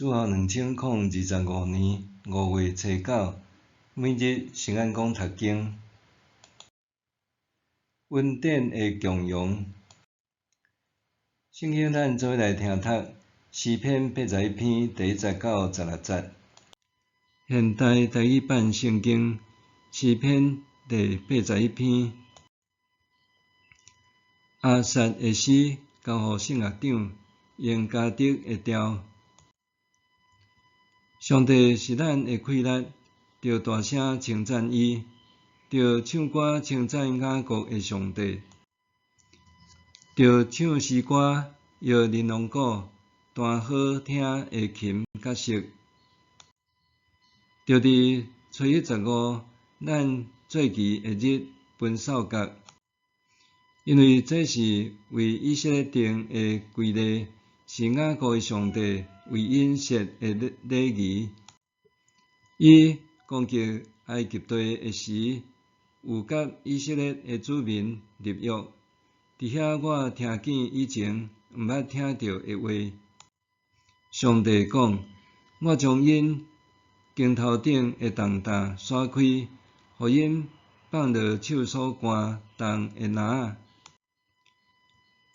主后2025年5月初9，每日圣安宫读经。恩典的强荣，圣经咱做来听读诗篇81篇第19、16节。现代台语版圣经诗篇第81篇。阿萨的诗交予圣乐长用加德的调。上帝是咱的快乐，着大声称赞伊，着唱歌称赞雅各的上帝，着唱诗歌摇玲珑鼓，弹好听的琴甲瑟，着伫初一15咱做期的日分扫角，因为这是为以色列定的规例，是雅各的上帝为因设的礼仪。伊攻击埃及地的时，有甲以色列的子民立约。伫遐我听见以前毋捌听到的话。上帝讲：我将因肩头顶的重担甩开，互因放落手所竿重的篮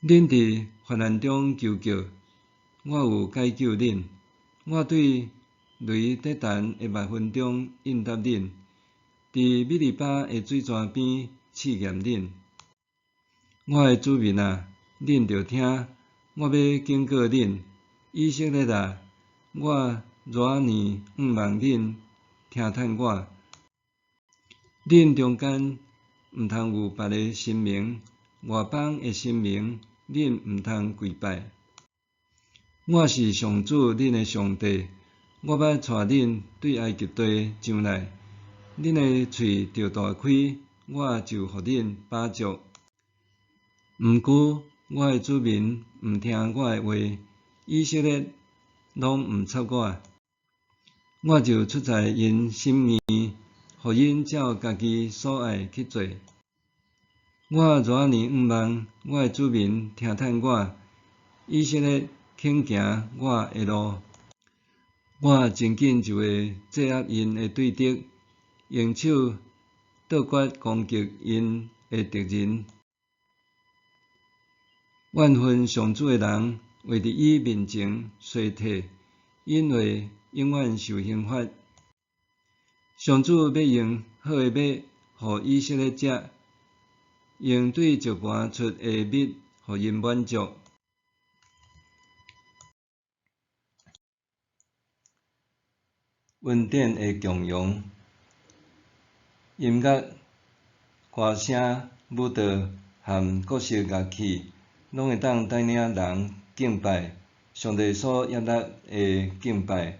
仔。恁伫患难中求救，我有解救恁。我对雷得弹的蜜蜂中应答恁，伫米利巴的水泉边试验恁。我的子民啊，恁着听，我要警告恁。以色列啊，我偌年望恁听趁我。恁中间毋通有别个神明，外邦的神明，恁毋通跪拜。我是上主恁的上帝。我捌带恁对埃及地上来，恁的喙着大开，我就互恁饱足。毋过我的子民毋听我的话，以色列拢毋插我，我就出在因心意，互因照家己所爱去做。我偌年望我的子民听趁我，以色列肯行我的路。我真紧就会制压因的对敌，用手倒决攻击因的敌人。怨恨上主的人，会伫伊面前衰退，因为永远受刑罚。上主要用好的米，互以色列食，用对石盘出的蜜，互因满足。恩典的强荣，音乐、歌声、舞蹈和各式乐器，拢会当带领人敬拜上帝所悦纳的敬拜，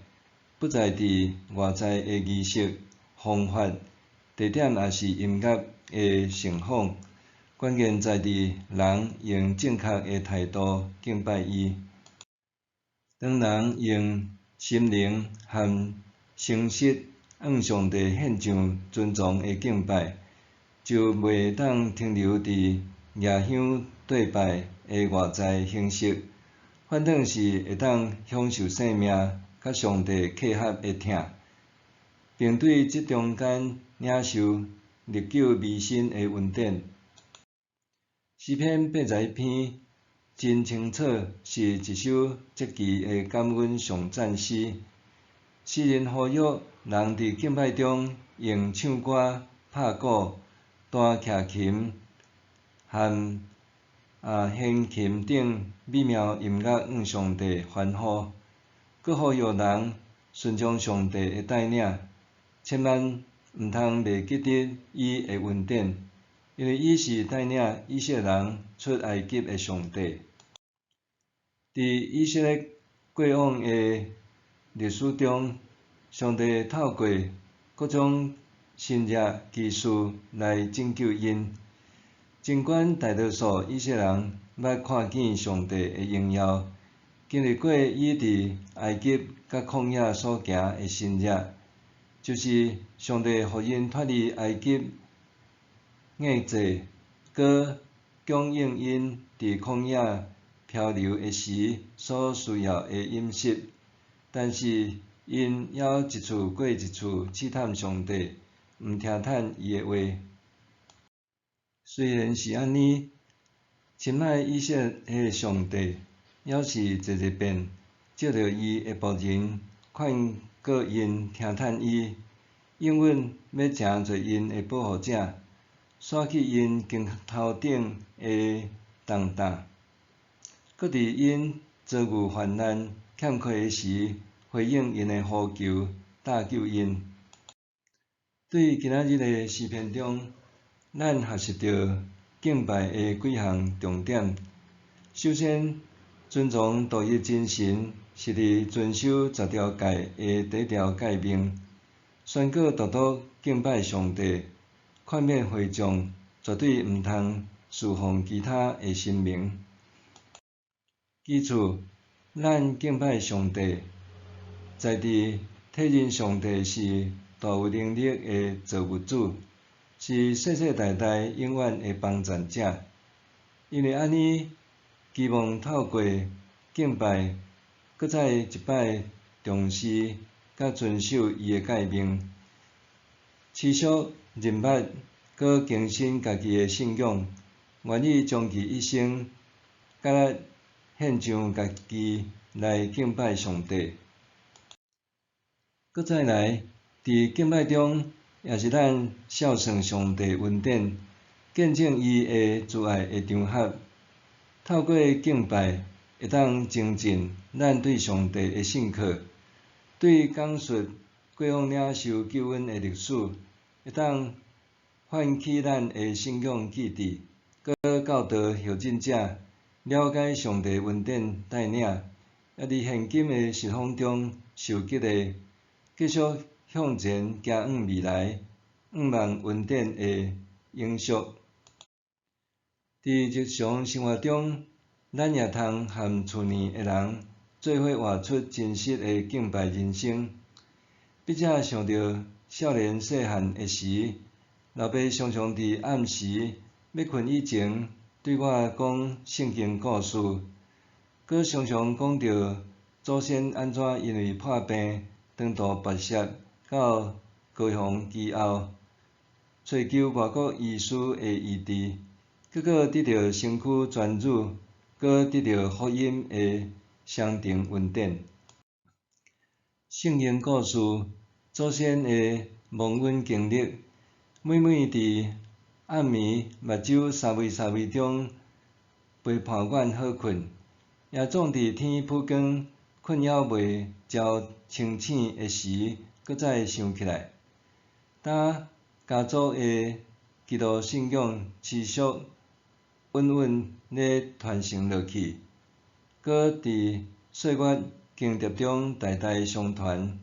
不在伫外在的仪式、方法、地点，也是音乐的盛况，关键在伫人用正确的态度敬拜伊。当人用心灵和诚实向上帝献上尊重的敬拜，就袂当停留伫野香对拜的外在形式，反倒是会当享受生命甲上帝契合的疼，并对即中间领受历久弥新的恩典。诗篇81篇真清楚是一首积极的感恩颂赞诗。诗人呼吁人伫敬拜中用唱歌、拍鼓、弹楔琴和弦琴等美妙音乐向上帝欢呼，佮呼吁人顺从上帝的带领，千万毋通袂记得伊的恩典，因为伊是带领以色列人出埃及的上帝。伫以色列过往的历史中，上帝透过各种新约奇事来拯救因。尽管大多数以色列人捌看见上帝的荣耀，经历过伊伫埃及甲旷野所行的新约，就是上帝互因脱离埃及压制，佮供应因伫旷野漂流的时所需要的饮食。但是因还一次过一次试探上帝，毋听趁伊诶话。虽然是安尼，深爱以色列上帝，还是一日遍借着伊诶仆人劝告因听趁伊，应允要诚做因诶保护者，刷去因镜头顶诶重担，搁伫因遭遇患难欠缺诶时，回应因诶呼求，搭救因。对今仔日诶视频中，咱学习到敬拜诶几项重点。首先，尊崇独一真神，是伫遵守十条诫诶第一条诫命，宣告独独敬拜上帝，劝勉会众绝对毋通侍奉其他诶神明。其次，咱敬拜上帝，在伫体认上帝是大有能力诶造物主，是世世代代永远诶帮助者。因为安尼，期望透过敬拜，搁再一摆重视甲遵守伊诶诫命，持续认捌搁更新家己诶信仰，愿意将其一生甲献上家己来敬拜上帝。搁再来，伫敬拜中，也是咱孝顺上帝恩典，见证伊诶慈爱诶场合。透过敬拜，会当增进咱对上帝诶信靠，对讲述过往领受救恩诶历史，会当唤起咱诶信仰记忆，搁教导后进者了解上帝恩典带领，也伫现今诶实况中受激励，继续向前行往未来，望恩典诶永续。伫日常生活中，咱也通和厝内诶人做伙活出真实诶敬拜人生。笔者想到少年细汉诶时，老爸常常伫暗时要困以前对我讲圣经故事，搁常常讲到祖先安怎因为破病长途跋涉到高雄祈后，找求外国医师诶医治，结果得到身躯痊愈，搁得到福音诶双重恩典。圣经故事、祖先诶蒙恩经历，每每伫暗暝目睭沙微中陪伴阮好困，也总伫天풀光、困扰未照清醒诶时，搁再想起来。当家族诶基督信仰持续稳咧传承落去，搁伫岁月经历中代代相传，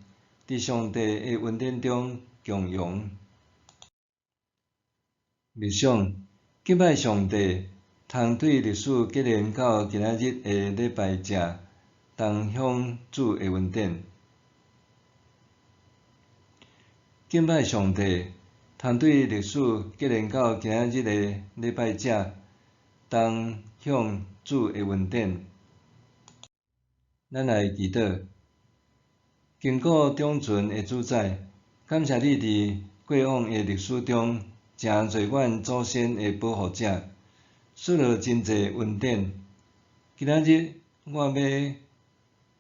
伫上帝诶恩典中共荣。默想敬拜上帝，通对历史结连到今仔日诶礼拜者，同享主诶恩典。敬拜上帝，通对历史结连到今仔日诶礼拜者，同享主诶恩典。咱来祈祷，经过长存诶主宰，感谢你伫过往诶历史中，诚做阮祖先诶保护者，赐落真侪恩典。今仔日我要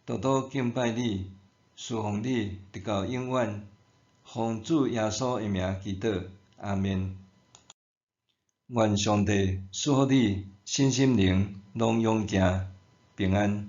独独敬拜你，侍奉你，直到永远。奉主耶稣诶名祈祷，阿们。愿上帝赐福你身心灵拢勇健平安。